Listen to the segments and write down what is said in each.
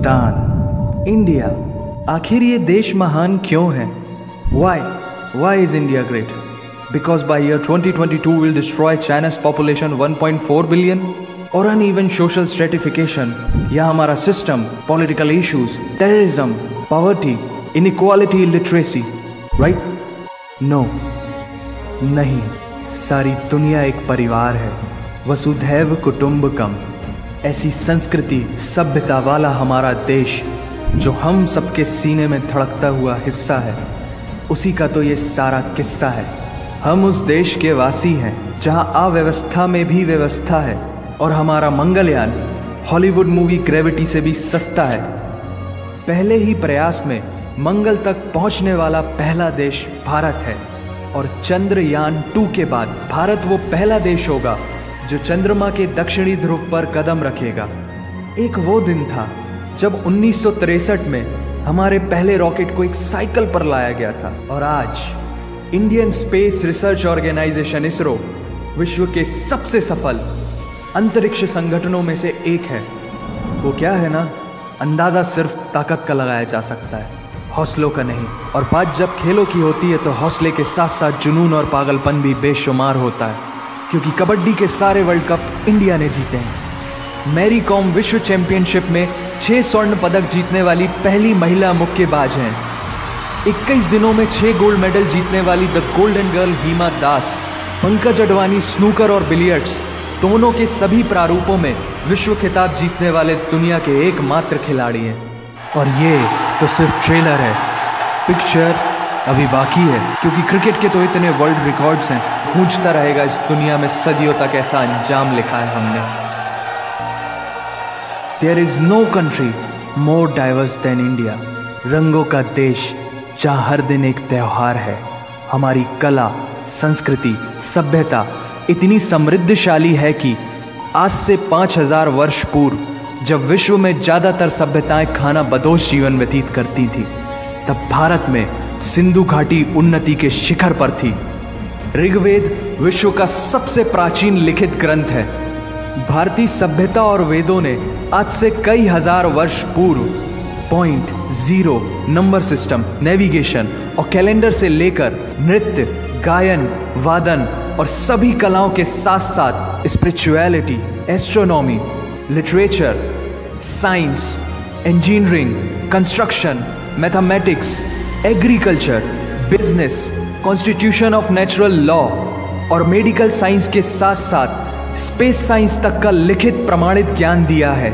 Hindustan, India, आखिर ये देश महान क्यों है? Why is India great? Because by year 2022 will destroy China's population 1.4 billion? और uneven social stratification या हमारा system, political issues, terrorism, poverty, inequality, illiteracy, right? No, नहीं, सारी दुनिया एक परिवार है, वसुधैव कुटुंबकम। ऐसी संस्कृति, सभ्यता वाला हमारा देश जो हम सबके सीने में धड़कता हुआ हिस्सा है, उसी का तो ये सारा किस्सा है। हम उस देश के वासी हैं जहां अव्यवस्था में भी व्यवस्था है, और हमारा मंगलयान हॉलीवुड मूवी ग्रेविटी से भी सस्ता है। पहले ही प्रयास में मंगल तक पहुंचने वाला पहला देश भारत है, और चंद्रयान 2 के बाद भारत वो पहला देश होगा जो चंद्रमा के दक्षिणी ध्रुव पर कदम रखेगा। एक वो दिन था जब 1963 में हमारे पहले रॉकेट को एक साइकिल पर लाया गया था, और आज Indian space research organisation ISRO विश्व के सबसे सफल अंतरिक्ष संगठनों में से एक है। वो क्या है ना, अंदाज़ा सिर्फ ताकत का लगाया जा सकता है, हौसलों का नहीं। और बात जब खेलों की होती है तो हौसले के साथ साथ जुनून और पागलपन भी बेशुमार होता है, क्योंकि कबड्डी के सारे वर्ल्ड कप इंडिया ने जीते हैं। मैरी कॉम विश्व चैंपियनशिप में 6 स्वर्ण पदक जीतने वाली पहली महिला मुक्केबाज हैं। 21 दिनों में 6 गोल्ड मेडल जीतने वाली the golden girl Hima Das. Pankaj Advani snooker और बिलियर्ड्स दोनों के सभी प्रारूपों में विश्व खिताब जीतने वाले दुनिया के एकमात्र खिलाड़ी हैं। और ये तो सिर्फ ट्रेलर है, पिक्चर अभी बाकी है, क्योंकि क्रिकेट के तो इतने वर्ल्ड रिकॉर्ड्स हैं, गूंजता रहेगा इस दुनिया में सदियों तक ऐसा अंजाम लिखा है हमने। There is no country more diverse than India. रंगों का देश जहाँ हर दिन एक त्यौहार है। हमारी कला, संस्कृति, सभ्यता इतनी समृद्धशाली है कि आज से 5000 वर्ष पूर्व जब विश्व में ज़्यादातर सभ्यताएं खाना बदोश जीवन व्यतीत करती थी, तब भारत में सिंधु घाटी उन्नति के शिखर पर थी। ऋग्वेद विश्व का सबसे प्राचीन लिखित ग्रंथ है। भारतीय सभ्यता और वेदों ने आज से कई हजार वर्ष पूर्व point, zero, number system, navigation और कैलेंडर से लेकर नृत्य, गायन, वादन और सभी कलाओं के साथ साथ spirituality, astronomy, literature, science, engineering, construction, mathematics, agriculture, business, constitution of natural law और मेडिकल साइंस के साथ साथ स्पेस साइंस तक का लिखित प्रमाणित ज्ञान दिया है।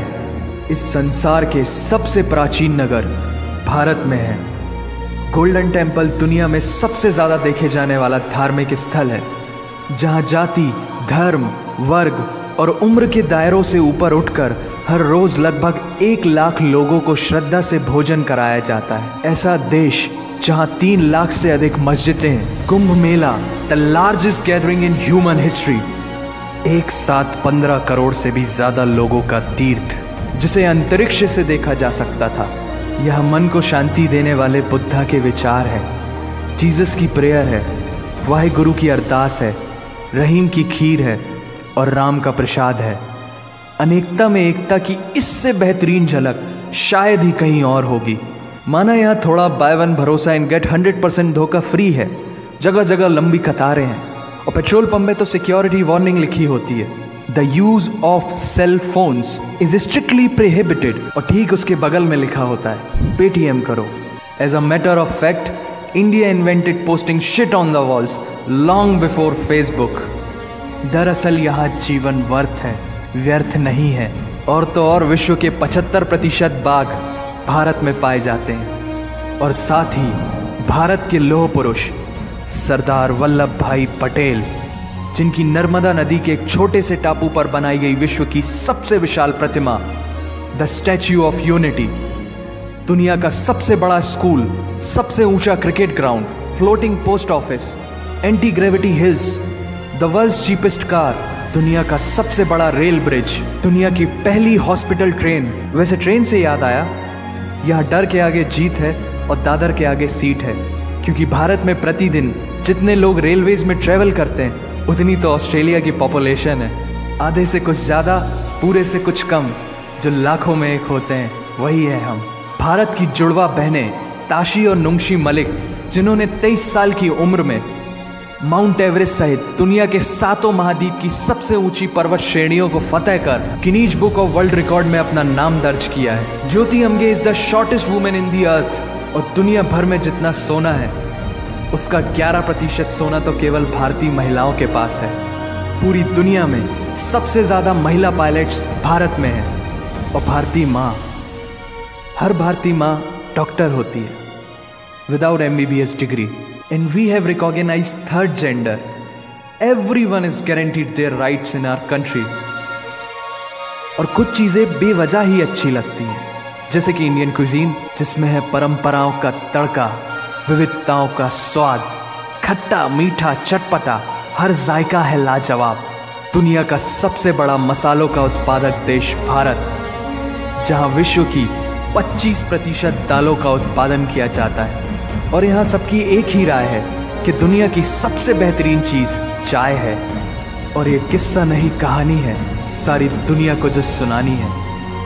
इस संसार के सबसे प्राचीन नगर भारत में है। गोल्डन टेम्पल दुनिया में सबसे ज़्यादा देखे जाने वाला धार्मिक स्थल है, जहाँ जाति, धर्म, वर्ग और उम्र के दायरों से ऊपर उठकर हर रोज लगभग 1 लाख लोगों को श्रद्धा से भोजन कराया जाता है। ऐसा देश जहां 3 लाख से अधिक मस्जिदें हैं। Kumbh Mela, the largest gathering in human history, एक साथ 15 करोड़ से भी ज्यादा लोगों का तीर्थ, जिसे अंतरिक्ष से देखा जा सकता था। यह मन को शांति देने वाले बुद्धा के विचार है, जीसस की प्रेयर है, वाहेगुरु की अरदास है, रहीम की खीर है और राम का प्रसाद है। अनेकता में एकता की इससे बेहतरीन झलक शायद ही कहीं और होगी। माना यहाँ थोड़ा बाय वन भरोसा एंड गेट 100% धोखा फ्री है, जगह जगह लंबी कतारें हैं, और पेट्रोल पंप में तो सिक्योरिटी वार्निंग लिखी होती है, the use of cell phones is strictly prohibited, और ठीक उसके बगल में लिखा होता है पेटीएम करो। As a matter of fact, India invented posting shit on the walls long before Facebook. दरअसल यहाँ जीवन वर्थ है, व्यर्थ नहीं है। और तो और विश्व के 75% बाघ भारत में पाए जाते हैं, और साथ ही भारत के लौह पुरुष सरदार वल्लभ भाई पटेल, जिनकी नर्मदा नदी के एक छोटे से टापू पर बनाई गई विश्व की सबसे विशाल प्रतिमा द स्टैच्यू ऑफ यूनिटी, दुनिया का सबसे बड़ा स्कूल, सबसे ऊंचा cricket ground, floating post office, anti gravity hills, the world's cheapest car, दुनिया का सबसे बड़ा रेल ब्रिज, दुनिया की पहली हॉस्पिटल ट्रेन। वैसे ट्रेन से याद आया, यहाँ डर के आगे जीत है और दादर के आगे सीट है, क्योंकि भारत में प्रतिदिन जितने लोग रेलवेज में ट्रेवल करते हैं उतनी तो ऑस्ट्रेलिया की पॉपुलेशन है। आधे से कुछ ज़्यादा, पूरे से कुछ कम, जो लाखों में एक होते हैं। वही है हम। भारत की जुड़वा बहनें ताशी और नुंगशी मलिक, जिन्होंने 23 साल की उम्र में माउंट एवरेस्ट सहित दुनिया के 7 महाद्वीप की सबसे ऊंची पर्वत श्रेणियों को फतेह कर Guinness book of world record में अपना नाम दर्ज किया है। Jyoti Amge is the shortest women in the earth. और दुनिया भर में जितना सोना है उसका 11% सोना तो केवल भारतीय महिलाओं के पास है। पूरी दुनिया में सबसे ज्यादा महिला पायलट्स भारत में है। और भारतीय माँ, हर भारतीय माँ डॉक्टर होती है without MBBS degree. And we have recognized third gender. Everyone is guaranteed their rights in our country. और कुछ चीजें बेवजह ही अच्छी लगती हैं, जैसे कि इंडियन क्विजीन, जिसमें है परंपराओं का तड़का, विविधताओं का स्वाद, खट्टा मीठा चटपटा, हर जायका है लाजवाब। दुनिया का सबसे बड़ा मसालों का उत्पादक देश भारत, जहां विश्व की 25% दालों का उत्पादन किया जाता है। और यहाँ सबकी एक ही राय है कि दुनिया की सबसे बेहतरीन चीज चाय है। और ये किस्सा नहीं कहानी है, सारी दुनिया को जो सुनानी है।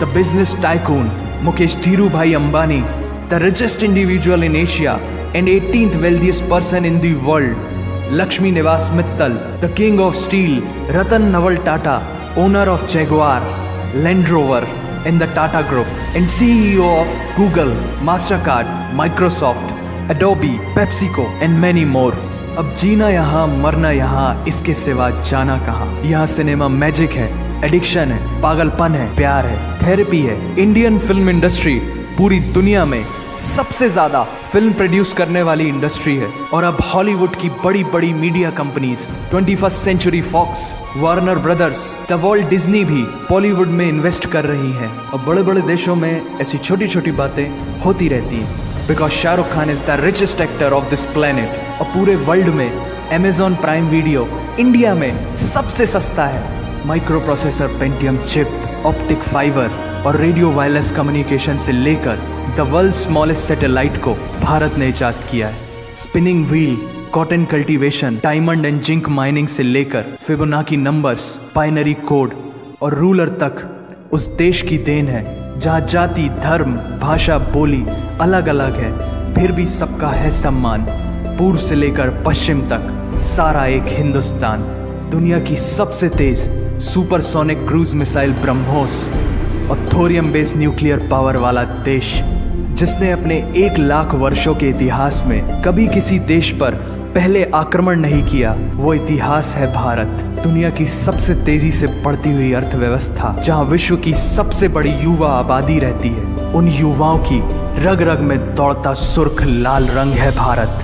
The business tycoon Mukesh Dhirubhai Ambani, the richest individual in Asia and 18th wealthiest person in the world, Lakshmi Niwas Mittal, the king of steel Ratan Naval Tata, owner of Jaguar, land rover in the Tata Group and CEO of Google, Mastercard, Microsoft, Adobe, PepsiCo and many more। अब जीना यहाँ मरना यहाँ, इसके सिवा जाना कहाँ। यहाँ cinema magic है, एडिक्शन है, पागलपन है, प्यार है, थेरेपी है। इंडियन फिल्म इंडस्ट्री पूरी दुनिया में सबसे ज्यादा फिल्म प्रोड्यूस करने वाली इंडस्ट्री है। और अब हॉलीवुड की बड़ी बड़ी media companies, 21st century Fox, Warner Brothers, the world Disney भी बॉलीवुड में इन्वेस्ट कर रही हैं। और बड़े बड़े देशों में ऐसी छोटी छोटी बातें होती रहती हैं, because Shahrukh Khan is the richest actor of this planet. और पूरे वर्ल्ड में Amazon प्राइम वीडियो इंडिया में सबसे सस्ता है। Micro processor Pentium chip, optic fibre और रेडियो वायरलेस कम्युनिकेशन से लेकर द वर्ल्ड स्मॉलेस्ट सैटेलाइट को भारत ने इजाद किया है। Spinning wheel, cotton cultivation, diamond and zinc mining से लेकर फिबोनाची नंबर्स, बाइनरी कोड और रूलर तक उस देश की देन है, जहाँ जाति, धर्म, भाषा, बोली अलग अलग है, फिर भी सबका है सम्मान। पूर्व से लेकर पश्चिम तक सारा एक हिंदुस्तान। दुनिया की सबसे तेज सुपरसोनिक क्रूज मिसाइल ब्रह्मोस और थोरियम बेस्ड न्यूक्लियर पावर वाला देश, जिसने अपने 1 लाख वर्षों के इतिहास में कभी किसी देश पर पहले आक्रमण नहीं किया, वो इतिहास है भारत। दुनिया की सबसे तेजी से बढ़ती हुई अर्थव्यवस्था, जहां विश्व की सबसे बड़ी युवा आबादी रहती है, उन युवाओं की रग रग में दौड़ता सुर्ख लाल रंग है भारत।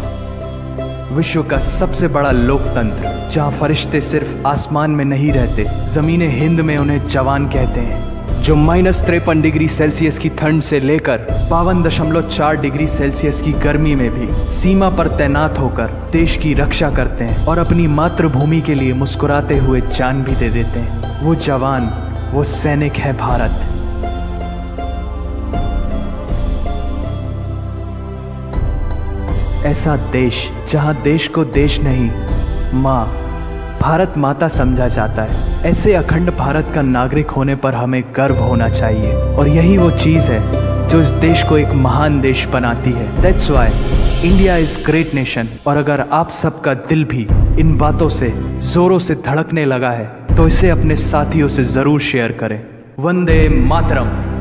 विश्व का सबसे बड़ा लोकतंत्र, जहां फरिश्ते सिर्फ आसमान में नहीं रहते, जमीने हिंद में उन्हें जवान कहते हैं, जो -53 डिग्री सेल्सियस की ठंड से लेकर 52.4 डिग्री सेल्सियस की गर्मी में भी सीमा पर तैनात होकर देश की रक्षा करते हैं और अपनी मातृभूमि के लिए मुस्कुराते हुए जान भी दे देते हैं। वो जवान, वो सैनिक है भारत। ऐसा देश जहां देश को देश नहीं, माँ, भारत माता समझा जाता है। ऐसे अखंड भारत का नागरिक होने पर हमें गर्व होना चाहिए। और यही वो चीज़ है जो इस देश को एक महान देश बनाती है। That's why India is great nation. और अगर आप सबका दिल भी इन बातों से जोरों से धड़कने लगा है, तो इसे अपने साथियों से जरूर शेयर करें। वंदे मातरम।